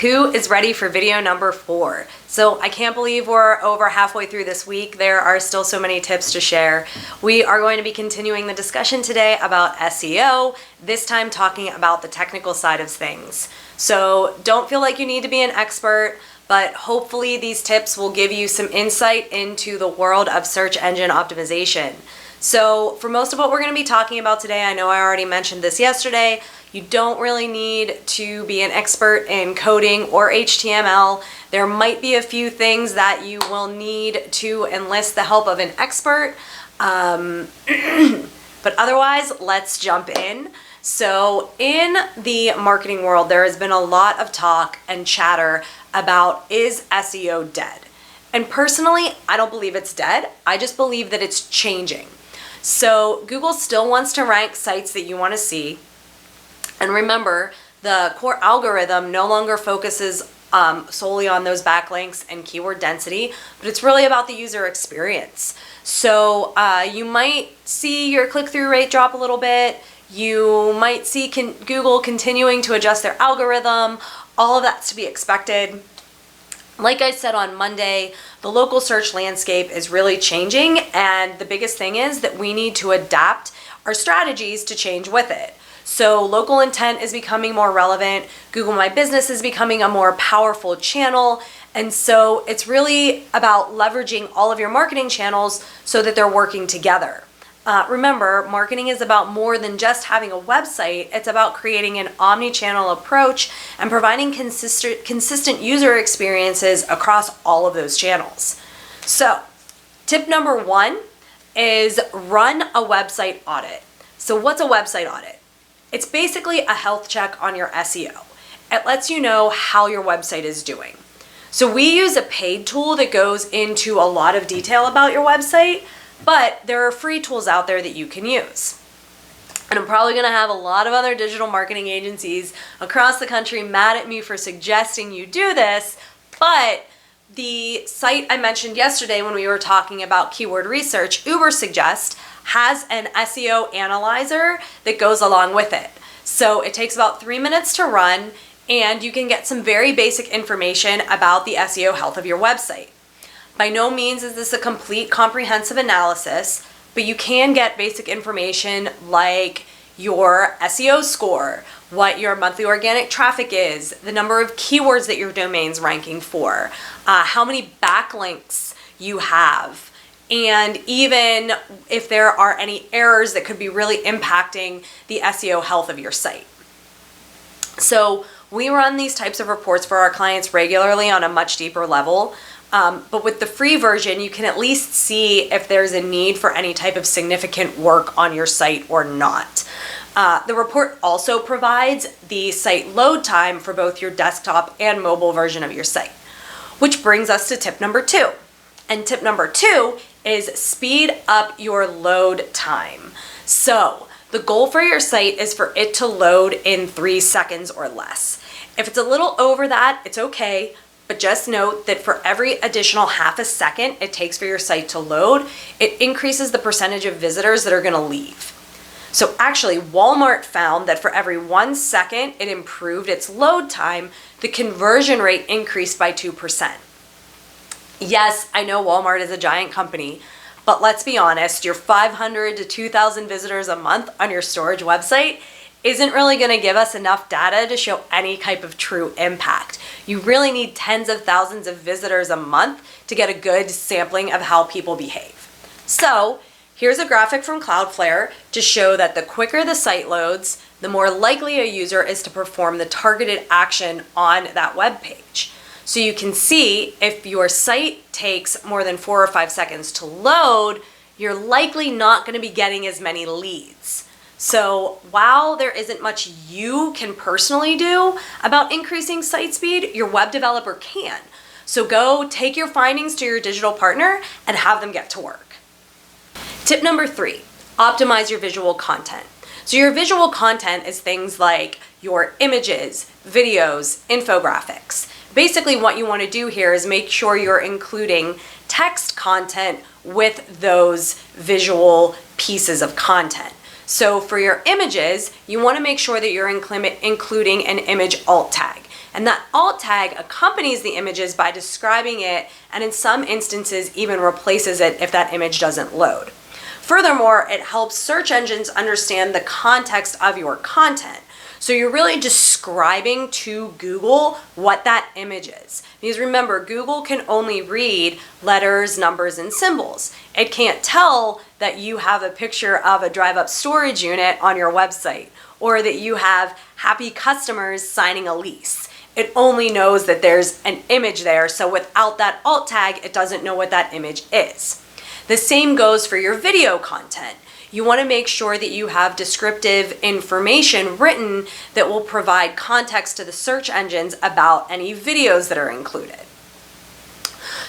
Who is ready for video number 4? So I can't believe we're over halfway through this week. There are still so many tips to share. We are going to be continuing the discussion today about SEO, this time talking about the technical side of things. So don't feel like you need to be an expert, but hopefully these tips will give you some insight into the world of search engine optimization. So for most of what we're going to be talking about today, I know I already mentioned this yesterday, you don't really need to be an expert in coding or HTML. There might be a few things that you will need to enlist the help of an expert, but otherwise, let's jump in. So in the marketing world, there has been a lot of talk and chatter about, is SEO dead? And personally, I don't believe it's dead. I just believe that it's changing. So Google still wants to rank sites that you want to see. And remember, the core algorithm no longer focuses solely on those backlinks and keyword density, but it's really about the user experience. So you might see your click-through rate drop a little bit. You might see Google continuing to adjust their algorithm. All of that's to be expected. Like I said on Monday, the local search landscape is really changing, and the biggest thing is that we need to adapt our strategies to change with it. So local intent is becoming more relevant. Google My Business is becoming a more powerful channel. And so it's really about leveraging all of your marketing channels so that they're working together. Remember, marketing is about more than just having a website. It's about creating an omni-channel approach and providing consistent user experiences across all of those channels. So tip number 1 is run a website audit. So what's a website audit? It's basically a health check on your SEO. It lets you know how your website is doing. So we use a paid tool that goes into a lot of detail about your website, but there are free tools out there that you can use. And I'm probably gonna have a lot of other digital marketing agencies across the country mad at me for suggesting you do this, but the site I mentioned yesterday when we were talking about keyword research, Ubersuggest, has an SEO analyzer that goes along with it. So it takes about 3 minutes to run, and you can get some very basic information about the SEO health of your website. By no means is this a complete comprehensive analysis, but you can get basic information like your SEO score, what your monthly organic traffic is, the number of keywords that your domain's ranking for, how many backlinks you have, and even if there are any errors that could be really impacting the SEO health of your site. So we run these types of reports for our clients regularly on a much deeper level. But with the free version, you can at least see if there's a need for any type of significant work on your site or not. The report also provides the site load time for both your desktop and mobile version of your site, which brings us to tip number 2. And tip number 2 is speed up your load time. So the goal for your site is for it to load in 3 seconds or less. If it's a little over that, it's okay. But just note that for every additional half a second it takes for your site to load, it increases the percentage of visitors that are going to leave. So actually, Walmart found that for every 1 second it improved its load time, the conversion rate increased by 2%. Yes, I know Walmart is a giant company, but let's be honest, your 500 to 2,000 visitors a month on your storage website isn't really going to give us enough data to show any type of true impact. You really need tens of thousands of visitors a month to get a good sampling of how people behave. So here's a graphic from Cloudflare to show that the quicker the site loads, the more likely a user is to perform the targeted action on that web page. So you can see if your site takes more than 4 or 5 seconds to load, you're likely not going to be getting as many leads. So while there isn't much you can personally do about increasing site speed, your web developer can. So go take your findings to your digital partner and have them get to work. Tip number 3, optimize your visual content. So your visual content is things like your images, videos, infographics. Basically what you want to do here is make sure you're including text content with those visual pieces of content. So for your images, you want to make sure that you're including an image alt tag. And that alt tag accompanies the images by describing it, and in some instances even replaces it if that image doesn't load. Furthermore, it helps search engines understand the context of your content. So you're really describing to Google what that image is. Because remember, Google can only read letters, numbers, and symbols. It can't tell that you have a picture of a drive-up storage unit on your website, or that you have happy customers signing a lease. It only knows that there's an image there, so without that alt tag, it doesn't know what that image is. The same goes for your video content. You want to make sure that you have descriptive information written that will provide context to the search engines about any videos that are included.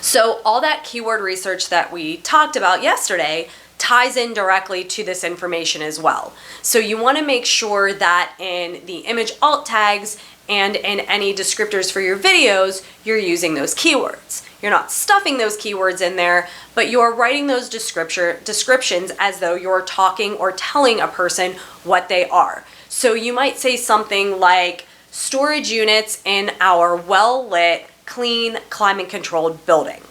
So all that keyword research that we talked about yesterday ties in directly to this information as well. So you want to make sure that in the image alt tags and in any descriptors for your videos, you're using those keywords. You're not stuffing those keywords in there, but you're writing those descriptions as though you're talking or telling a person what they are. So you might say something like, storage units in our well-lit, clean, climate-controlled building.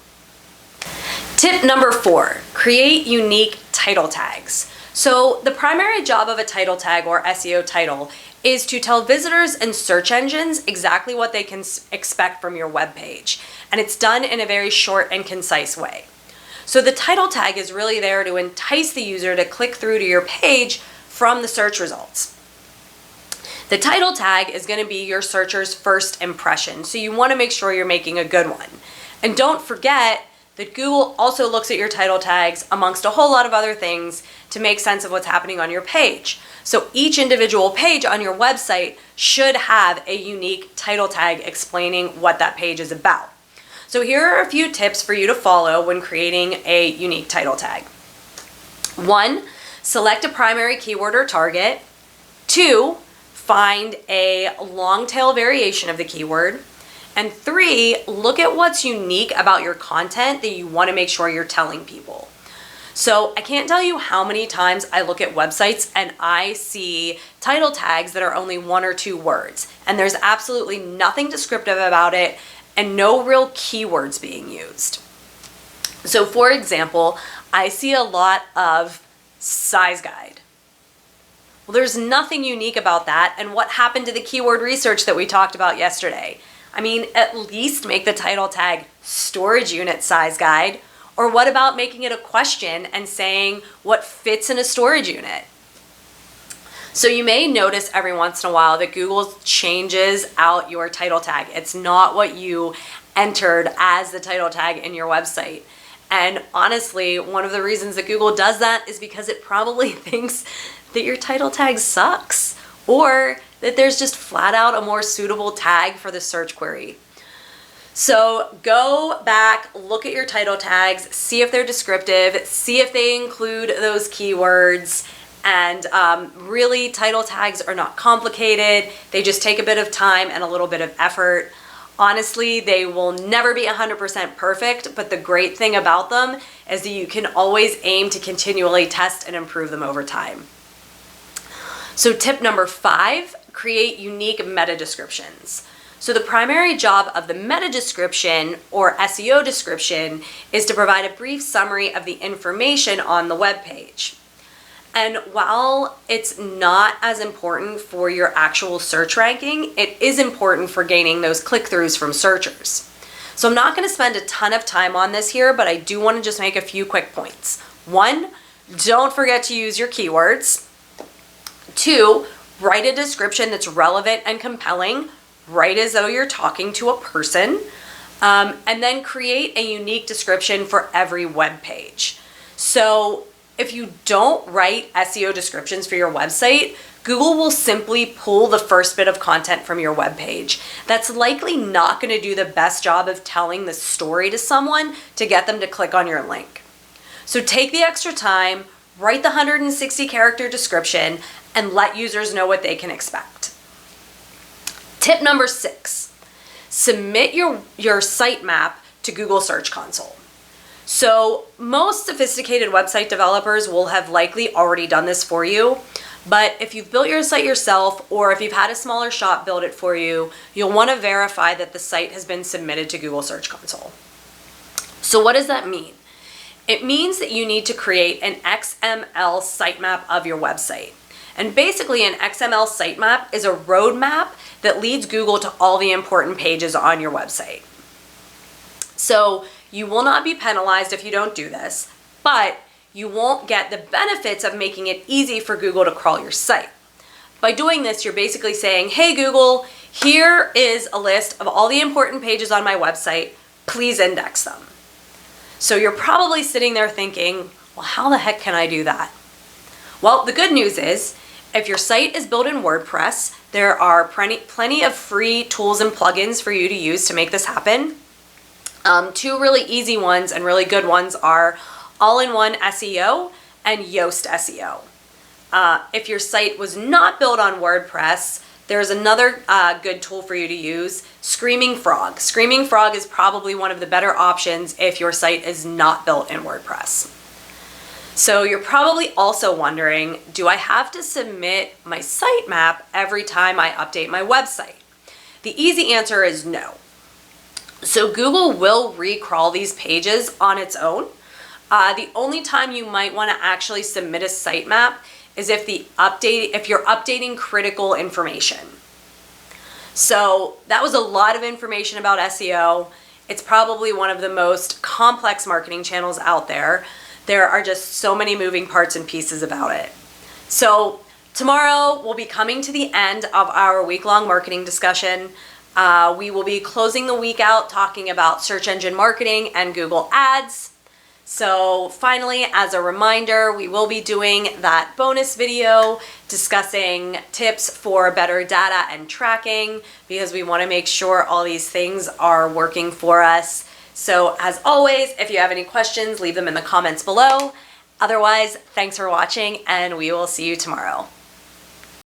Tip number 4, create unique title tags. So the primary job of a title tag or SEO title is to tell visitors and search engines exactly what they can expect from your web page. And it's done in a very short and concise way. So the title tag is really there to entice the user to click through to your page from the search results. The title tag is going to be your searcher's first impression, so you want to make sure you're making a good one. And don't forget that Google also looks at your title tags amongst a whole lot of other things to make sense of what's happening on your page. So each individual page on your website should have a unique title tag explaining what that page is about. So here are a few tips for you to follow when creating a unique title tag. 1, select a primary keyword or target. 2, find a long tail variation of the keyword. And 3, look at what's unique about your content that you want to make sure you're telling people. So I can't tell you how many times I look at websites and I see title tags that are only 1 or 2 words, and there's absolutely nothing descriptive about it and no real keywords being used. So for example, I see a lot of size guide. Well, there's nothing unique about that, and what happened to the keyword research that we talked about yesterday? I mean, at least make the title tag storage unit size guide. Or what about making it a question and saying what fits in a storage unit? So you may notice every once in a while that Google changes out your title tag. It's not what you entered as the title tag in your website. And honestly, one of the reasons that Google does that is because it probably thinks that your title tag sucks, or that there's just flat out a more suitable tag for the search query. So go back, look at your title tags, see if they're descriptive, see if they include those keywords, and really title tags are not complicated. They just take a bit of time and a little bit of effort. Honestly, they will never be 100% perfect, but the great thing about them is that you can always aim to continually test and improve them over time. So tip number 5, create unique meta descriptions. So the primary job of the meta description or SEO description is to provide a brief summary of the information on the web page. And while it's not as important for your actual search ranking, it is important for gaining those click-throughs from searchers. So I'm not going to spend a ton of time on this here, but I do want to just make a few quick points. 1, don't forget to use your keywords. 2, write a description that's relevant and compelling. Write as though you're talking to a person, and then create a unique description for every web page. So if you don't write SEO descriptions for your website, Google will simply pull the first bit of content from your web page. That's likely not going to do the best job of telling the story to someone to get them to click on your link. So take the extra time, write the 160 character description, and let users know what they can expect. Tip number 6, submit your sitemap to Google Search Console. So most sophisticated website developers will have likely already done this for you, But if you've built your site yourself, or if you've had a smaller shop build it for you, you'll want to verify that the site has been submitted to Google Search Console. So what does that mean? It means that you need to create an XML sitemap of your website. And basically an XML sitemap is a roadmap that leads Google to all the important pages on your website. So you will not be penalized if you don't do this, but you won't get the benefits of making it easy for Google to crawl your site. By doing this, you're basically saying, hey Google, here is a list of all the important pages on my website. Please index them. So you're probably sitting there thinking, well, how the heck can I do that? Well, the good news is, if your site is built in WordPress, there are plenty of free tools and plugins for you to use to make this happen. Two really easy ones and really good ones are All-in-One SEO and Yoast SEO. If your site was not built on WordPress, there's another good tool for you to use, Screaming Frog. Screaming Frog is probably one of the better options if your site is not built in WordPress. So you're probably also wondering, do I have to submit my sitemap every time I update my website? The easy answer is no. So Google will recrawl these pages on its own. The only time you might want to actually submit a sitemap is if you're updating critical information. So that was a lot of information about SEO. It's probably one of the most complex marketing channels out there. There are just so many moving parts and pieces about it. So tomorrow we'll be coming to the end of our week-long marketing discussion. We will be closing the week out talking about search engine marketing and Google Ads. So finally, as a reminder, we will be doing that bonus video discussing tips for better data and tracking, because we want to make sure all these things are working for us. So as always, if you have any questions, leave them in the comments below. Otherwise, thanks for watching, and we will see you tomorrow.